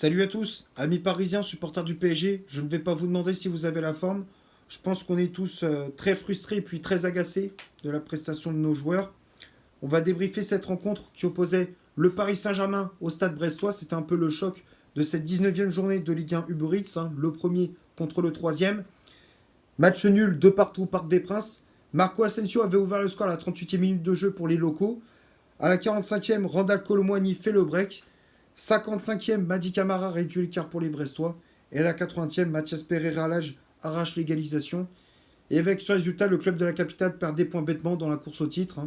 Salut à tous, amis parisiens, supporters du PSG. Je ne vais pas vous demander si vous avez la forme. Je pense qu'on est tous très frustrés et puis très agacés de la prestation de nos joueurs. On va débriefer cette rencontre qui opposait le Paris Saint-Germain au Stade Brestois. C'était un peu le choc de cette 19e journée de Ligue 1 Uber Eats, hein, le premier contre le troisième. Match nul de partout au Parc des Princes. Marco Asensio avait ouvert le score à la 38e minute de jeu pour les locaux. À la 45e, Randal Colomwani fait le break. 55e, Madi Camara réduit l'écart pour les Brestois. Et à la 80e, Mathias Pereira Lage arrache l'égalisation. Et avec ce résultat, le club de la capitale perd des points bêtement dans la course au titre.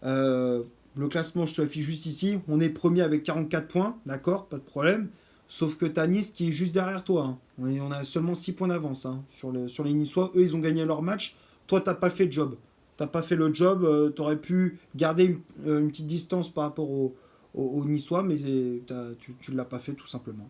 Le classement, je te l'affiche juste ici. On est premier avec 44 points, d'accord, pas de problème. Sauf que t'as Nice qui est juste derrière toi. Hein. On a seulement 6 points d'avance sur les Niçois. Eux, ils ont gagné leur match. Toi, t'as pas fait le job. T'as pas fait le job. T'aurais pu garder une petite distance par rapport aux Niçois, mais tu ne l'as pas fait tout simplement.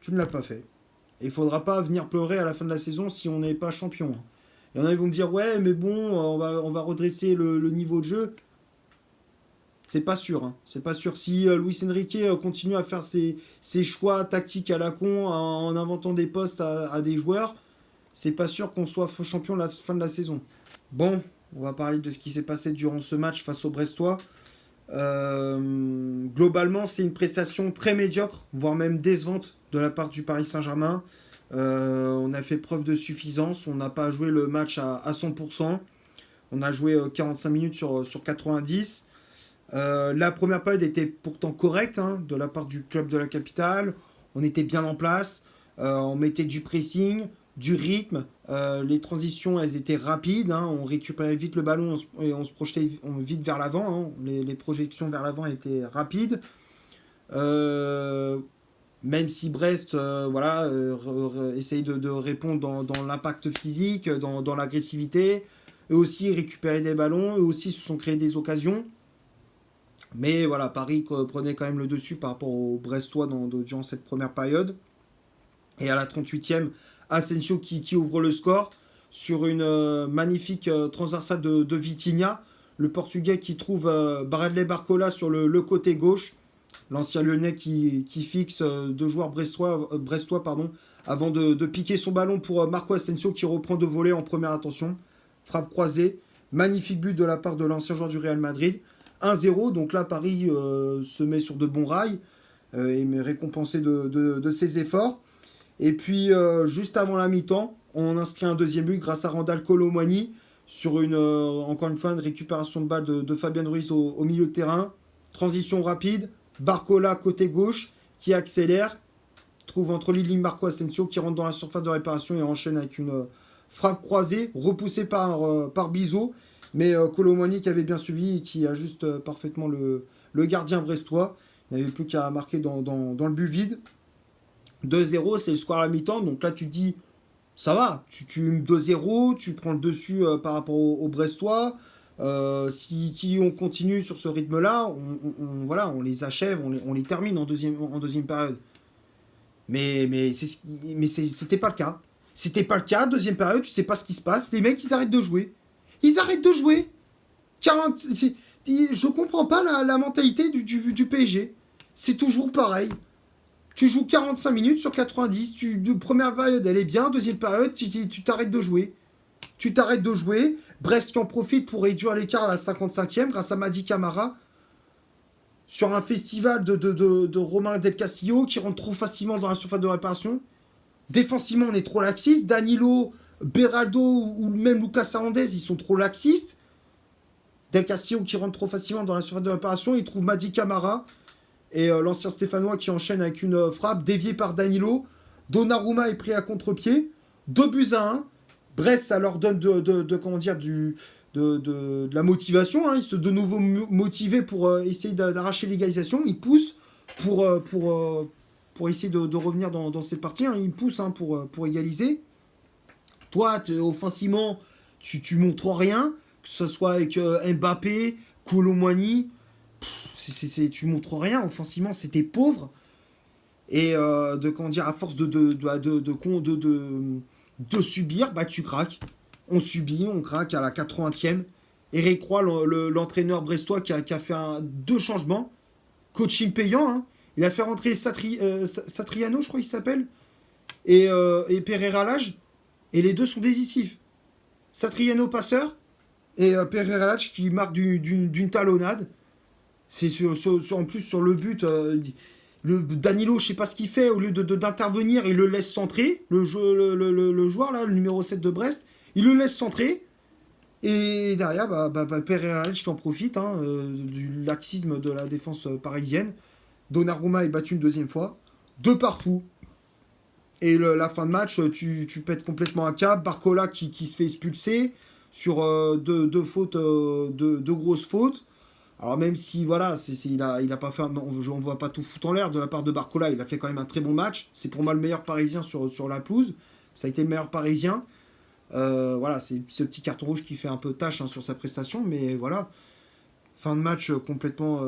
Tu ne l'as pas fait. Et il ne faudra pas venir pleurer à la fin de la saison si on n'est pas champion. Hein. Il y en a qui vont me dire ouais mais bon on va redresser le niveau de jeu. C'est pas sûr. Hein. C'est pas sûr. Si Luis Enrique continue à faire ses choix tactiques à la con en inventant des postes à des joueurs, c'est pas sûr qu'on soit champion à la fin de la saison. Bon, on va parler de ce qui s'est passé durant ce match face aux Brestois. Globalement, c'est une prestation très médiocre, voire même décevante de la part du Paris Saint-Germain. On a fait preuve de suffisance, on n'a pas joué le match à 100%. On a joué 45 minutes sur 90. La première période était pourtant correcte de la part du club de la capitale. On était bien en place, on mettait du pressing, du rythme. Les transitions, elles étaient rapides. On récupérait vite le ballon et on se projetait vite vers l'avant. Les projections vers l'avant étaient rapides. Même si Brest essaye de répondre dans l'impact physique, dans l'agressivité. Eux aussi récupéraient des ballons, eux aussi se sont créés des occasions. Mais voilà, Paris prenait quand même le dessus par rapport aux Brestois durant cette première période. Et à la 38e, Asensio qui ouvre le score sur une magnifique transversale de Vitinha. Le Portugais qui trouve Bradley Barcola sur le côté gauche. L'ancien Lyonnais qui fixe deux joueurs brestois avant de piquer son ballon pour Marco Asensio qui reprend de voler en première intention. Frappe croisée. Magnifique but de la part de l'ancien joueur du Real Madrid. 1-0, donc là Paris se met sur de bons rails et est récompensé de ses efforts. Et puis juste avant la mi-temps, on inscrit un deuxième but grâce à Randal Colomwani sur encore une fois une récupération de balle de Fabien Ruiz au milieu de terrain. Transition rapide, Barcola côté gauche qui accélère, trouve entre Lili Marco Asensio qui rentre dans la surface de réparation et enchaîne avec une frappe croisée repoussée par Bizot. Mais Colomwani qui avait bien suivi et qui ajuste parfaitement le gardien brestois. Il n'avait plus qu'à marquer dans le but vide. 2-0, c'est le score à la mi-temps. Donc là, tu te dis, ça va. Tu 2-0, tu prends le dessus par rapport au Brestois. Si on continue sur ce rythme-là, on les achève, on les termine en deuxième période. Mais c'était pas le cas. C'était pas le cas. Deuxième période, tu sais pas ce qui se passe. Les mecs, ils arrêtent de jouer. Ils arrêtent de jouer. 40, je comprends pas la mentalité du PSG. C'est toujours pareil. Tu joues 45 minutes sur 90. Première période, elle est bien. Deuxième période, tu t'arrêtes de jouer. Tu t'arrêtes de jouer. Brest qui en profite pour réduire l'écart à la 55e grâce à Madi Camara. Sur un festival de Romain Del Castillo qui rentre trop facilement dans la surface de réparation. Défensivement, on est trop laxiste. Danilo, Beraldo ou même Lucas Hernandez, ils sont trop laxistes. Del Castillo qui rentre trop facilement dans la surface de réparation. Il trouve Madi Camara. Et l'ancien Stéphanois qui enchaîne avec une frappe déviée par Danilo. Donnarumma est pris à contre-pied. 2-1. Brest, ça leur donne de la motivation. Ils sont de nouveau motivés pour essayer d'arracher l'égalisation. Ils poussent pour essayer de revenir dans cette partie. Ils poussent pour égaliser. Toi, offensivement, tu montres rien. Que ce soit avec Mbappé, Colomwani. Tu montres rien offensivement, c'était pauvre. Et à force de subir, tu craques. On subit, on craque à la 80e. Eric Roy, l'entraîneur brestois qui a fait deux changements. Coaching payant. Il a fait rentrer Satriano, je crois qu'il s'appelle, et Pereira Lage. Et les deux sont décisifs. Satriano passeur et Pereira Lage qui marque d'une talonnade. C'est en plus sur le but. Danilo, je sais pas ce qu'il fait. Au lieu d'intervenir, il le laisse centrer. Le joueur, là, le numéro 7 de Brest, il le laisse centrer. Et derrière, Pereira Lage qui en profite du laxisme de la défense parisienne. Donnarumma est battu une deuxième fois. De partout. Et la fin de match, tu pètes complètement un câble. Barcola qui se fait expulser sur deux fautes, deux grosses fautes. Alors même si voilà, il a pas fait, on va pas tout foutre en l'air de la part de Barcola, il a fait quand même un très bon match. C'est pour moi le meilleur Parisien sur la pelouse. Ça a été le meilleur Parisien. Voilà, c'est ce petit carton rouge qui fait un peu tâche sur sa prestation, mais voilà, fin de match complètement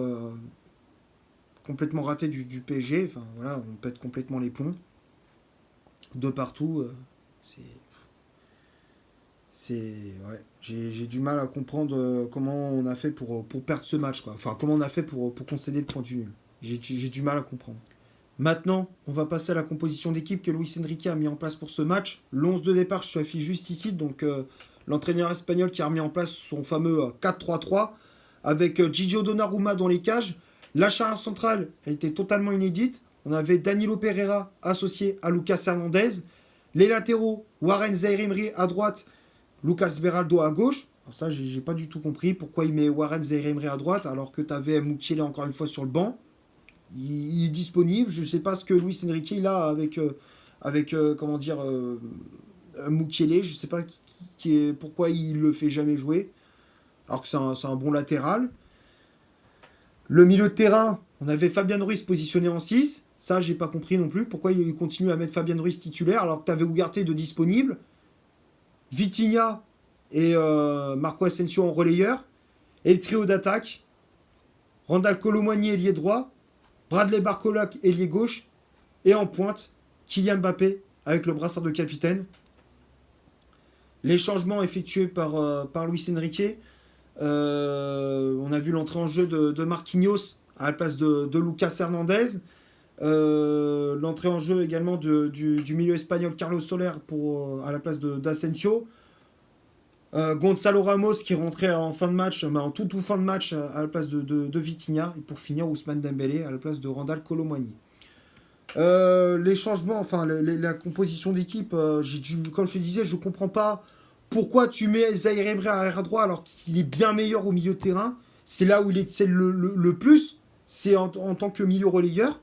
raté du PSG. Enfin voilà, on pète complètement les plombs de partout. Ouais. J'ai du mal à comprendre comment on a fait pour perdre ce match, quoi. Enfin, comment on a fait pour concéder le point du nul. J'ai du mal à comprendre. Maintenant, on va passer à la composition d'équipe que Luis Enrique a mis en place pour ce match. L'11 de départ, je affiche juste ici. Donc, l'entraîneur espagnol qui a remis en place son fameux 4-3-3 avec Gigio Donnarumma dans les cages. La charnière centrale, elle était totalement inédite. On avait Danilo Pereira associé à Lucas Hernandez. Les latéraux, Warren Zaïre-Emery à droite, Lucas Beraldo à gauche. Alors ça, j'ai pas du tout compris pourquoi il met Warren Zaïre-Emery à droite alors que tu avais Mukiele encore une fois sur le banc. Il est disponible. Je sais pas ce que Luis Enrique il a avec comment dire Mukiele. Je sais pas pourquoi il le fait jamais jouer alors que c'est un bon latéral. Le milieu de terrain, on avait Fabian Ruiz positionné en 6. Ça, j'ai pas compris non plus. Pourquoi il continue à mettre Fabian Ruiz titulaire alors que tu avais Ugarte de disponible. Vitinha et Marco Asensio en relayeur. Et le trio d'attaque. Randal Kolo Muani, ailier droit. Bradley Barcola, ailier gauche. Et en pointe, Kylian Mbappé avec le brassard de capitaine. Les changements effectués par Luis Enrique. On a vu l'entrée en jeu de Marquinhos à la place de Lucas Hernandez. L'entrée en jeu également du milieu espagnol Carlos Soler à la place d'Asensio. Gonzalo Ramos qui est rentré en fin de match, mais en tout fin de match à la place de Vitinha. Et pour finir, Ousmane Dembélé à la place de Randal Kolo Muani. Les changements, enfin la composition d'équipe, comme je te disais, je comprends pas pourquoi tu mets Zaïre Emery à droit alors qu'il est bien meilleur au milieu de terrain. C'est là où il excelle le plus, c'est en tant que milieu relayeur.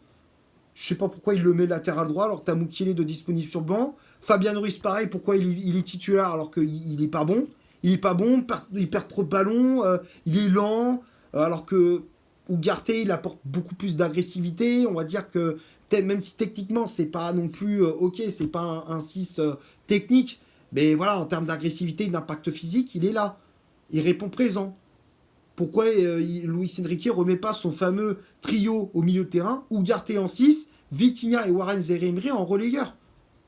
Je sais pas pourquoi il le met latéral droit alors que t'as Mukiele de disponible sur le banc. Fabian Ruiz pareil, pourquoi il est titulaire alors qu'il est pas bon. Il est pas bon, il perd trop de ballons, il est lent, alors que Ugarte il apporte beaucoup plus d'agressivité. On va dire que même si techniquement c'est pas non plus ok, c'est pas un 6 technique, mais voilà, en termes d'agressivité, d'impact physique, il est là. Il répond présent. Pourquoi Luis Enrique remet pas son fameux trio au milieu de terrain, Ugarte en 6, Vitinha et Warren Zaïre-Emery en relayeur?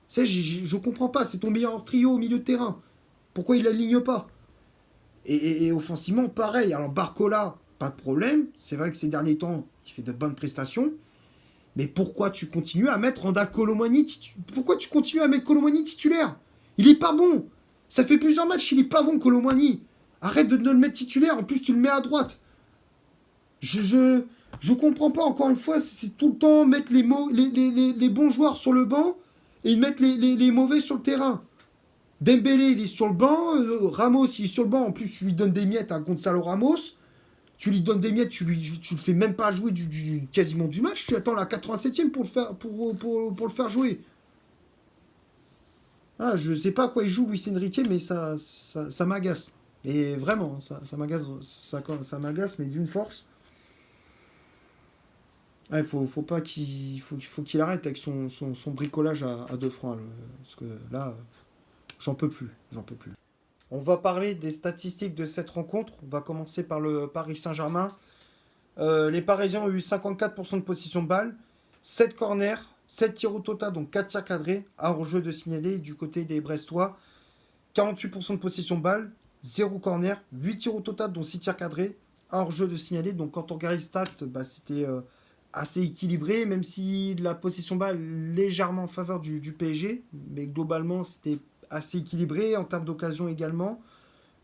Je comprends pas, c'est ton meilleur trio au milieu de terrain. Pourquoi il l'aligne pas? Et offensivement, pareil. Alors Barcola, pas de problème. C'est vrai que ces derniers temps, il fait de bonnes prestations. Mais pourquoi tu continues à mettre Randal Kolo Muani Pourquoi tu continues à mettre Kolo Muani titulaire? Il est pas bon. Ça fait plusieurs matchs qu'il est pas bon, Kolo Muani. Arrête de le mettre titulaire. En plus, tu le mets à droite. Je comprends pas. Encore une fois, c'est tout le temps mettre les bons joueurs sur le banc et mettre les mauvais sur le terrain. Dembélé, il est sur le banc. Ramos, il est sur le banc. En plus, tu lui donnes des miettes à Gonzalo Ramos. Tu lui donnes des miettes, tu le fais même pas jouer quasiment du match. Tu attends la 87e pour le faire jouer. Ah, je sais pas à quoi il joue Luis Enrique, mais ça m'agace. Et vraiment, ça m'agace, ça m'agace, mais d'une force. Il faut pas faut qu'il arrête avec son bricolage à 2 francs. Parce que là, j'en peux plus. On va parler des statistiques de cette rencontre. On va commencer par le Paris Saint-Germain. Les Parisiens ont eu 54% de possession de balle, 7 corners, 7 tirs au total, donc 4 tirs cadrés, à hors-jeu de signaler du côté des Brestois. 48% de possession de balle, 0 corner, 8 tirs au total, dont 6 tirs cadrés, à hors-jeu de signaler. Donc quand on regarde les stats, c'était assez équilibré, même si la possession balle légèrement en faveur du PSG, mais globalement c'était assez équilibré en termes d'occasion également.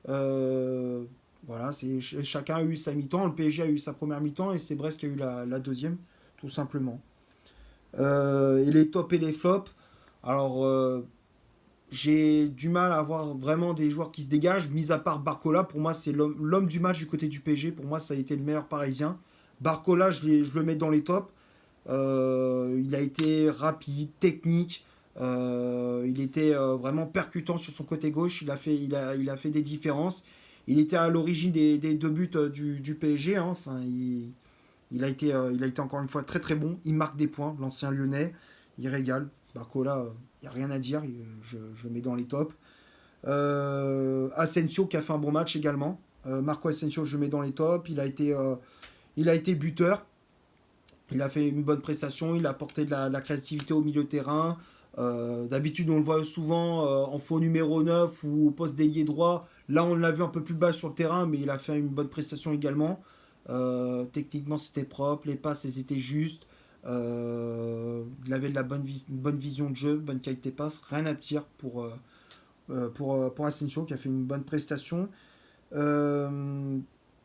Euh, voilà, chacun a eu sa mi-temps, le PSG a eu sa première mi-temps et c'est Brest qui a eu la deuxième, tout simplement. Et les tops et les flops, alors j'ai du mal à avoir vraiment des joueurs qui se dégagent, mis à part Barcola, pour moi c'est l'homme du match du côté du PSG, pour moi ça a été le meilleur parisien. Barcola, je le mets dans les tops. Il a été rapide, technique. Il était vraiment percutant sur son côté gauche. Il a fait des différences. Il était à l'origine des deux buts du PSG, hein. Enfin, il a été encore une fois très très bon. Il marque des points, l'ancien lyonnais. Il régale. Barcola, il n'y a rien à dire. Je le mets dans les tops. Asensio qui a fait un bon match également. Marco Asensio, je le mets dans les tops. Il a été buteur. Il a fait une bonne prestation, il a apporté de la créativité au milieu de terrain. D'habitude, on le voit souvent en faux numéro 9 ou au poste d'ailier droit. Là, on l'a vu un peu plus bas sur le terrain, mais il a fait une bonne prestation également. Techniquement, c'était propre, les passes, elles étaient justes. Il avait de la bonne vision de jeu, bonne qualité de passe. Rien à dire pour Asensio qui a fait une bonne prestation. Euh,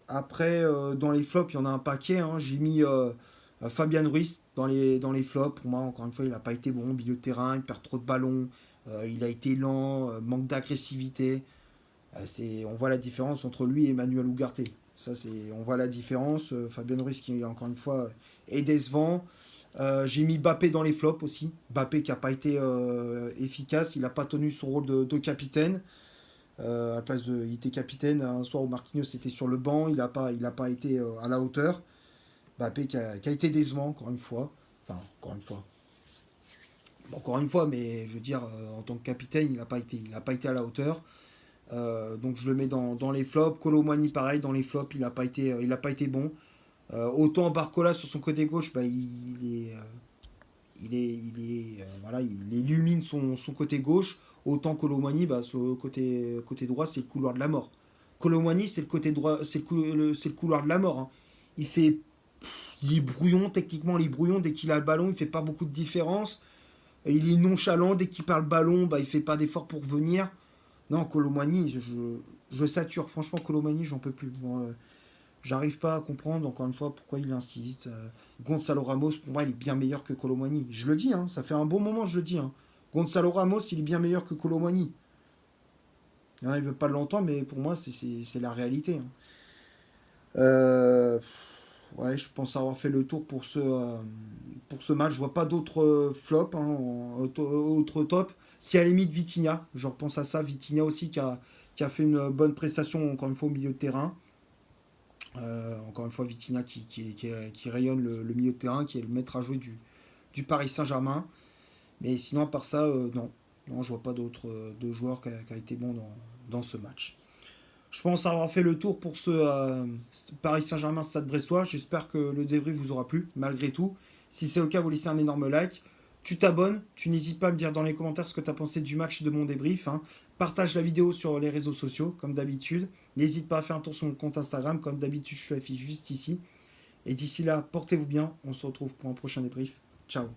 Après, dans les flops, il y en a un paquet, hein. J'ai mis Fabian Ruiz dans les flops. Pour moi, encore une fois, il n'a pas été bon au milieu de terrain. Il perd trop de ballons. Il a été lent, manque d'agressivité. On voit la différence entre lui et Emmanuel Ugarte. On voit la différence. Fabian Ruiz qui, encore une fois, est décevant. J'ai mis Bappé dans les flops aussi. Bappé qui n'a pas été efficace. Il n'a pas tenu son rôle de capitaine. À la place il était capitaine un soir où Marquinhos était sur le banc, il a pas été à la hauteur. Mbappé qui a été décevant encore une fois. Enfin, encore une fois, mais je veux dire, en tant que capitaine, il n'a pas été à la hauteur. Donc je le mets dans les flops. Kolo Muani, pareil, dans les flops, il n'a pas été bon. Autant Barcola sur son côté gauche, bah, voilà, il illumine son côté gauche. Autant Colomani, bah, sur le côté droit, c'est le couloir de la mort. Colomani, c'est le côté droit, c'est le couloir de la mort, hein. Il fait, il est brouillon, techniquement, il est brouillon dès qu'il a le ballon, il fait pas beaucoup de différence. Il est nonchalant dès qu'il perd le ballon, bah, il fait pas d'effort pour venir. Non, Colomani, je sature. Franchement, Colomani, j'en peux plus. Bon, j'arrive pas à comprendre, encore une fois, pourquoi il insiste. Gonzalo Ramos, pour moi, il est bien meilleur que Colomani. Je le dis, hein, ça fait un bon moment, je le dis, hein. Gonzalo Ramos, il est bien meilleur que Colomani. Il ne veut pas l'entendre, mais pour moi, c'est la réalité, hein. Euh, ouais, je pense avoir fait le tour pour ce match. Je vois pas d'autres flops, hein, autres top. Si à la limite Vitinha, je repense à ça, Vitinha aussi qui a fait une bonne prestation, encore une fois, au milieu de terrain. Encore une fois, Vitinha qui rayonne le milieu de terrain, qui est le maître à jouer du Paris Saint-Germain. Mais sinon, à part ça, non. Non, je vois pas d'autres de joueurs qui a été bon dans ce match. Je pense avoir fait le tour pour ce Paris Saint-Germain Stade Brestois. J'espère que le débrief vous aura plu, malgré tout. Si c'est le cas, vous laissez un énorme like. Tu t'abonnes, tu n'hésites pas à me dire dans les commentaires ce que tu as pensé du match et de mon débrief, hein. Partage la vidéo sur les réseaux sociaux, comme d'habitude. N'hésite pas à faire un tour sur mon compte Instagram, comme d'habitude, je l'affiche juste ici. Et d'ici là, portez-vous bien. On se retrouve pour un prochain débrief. Ciao.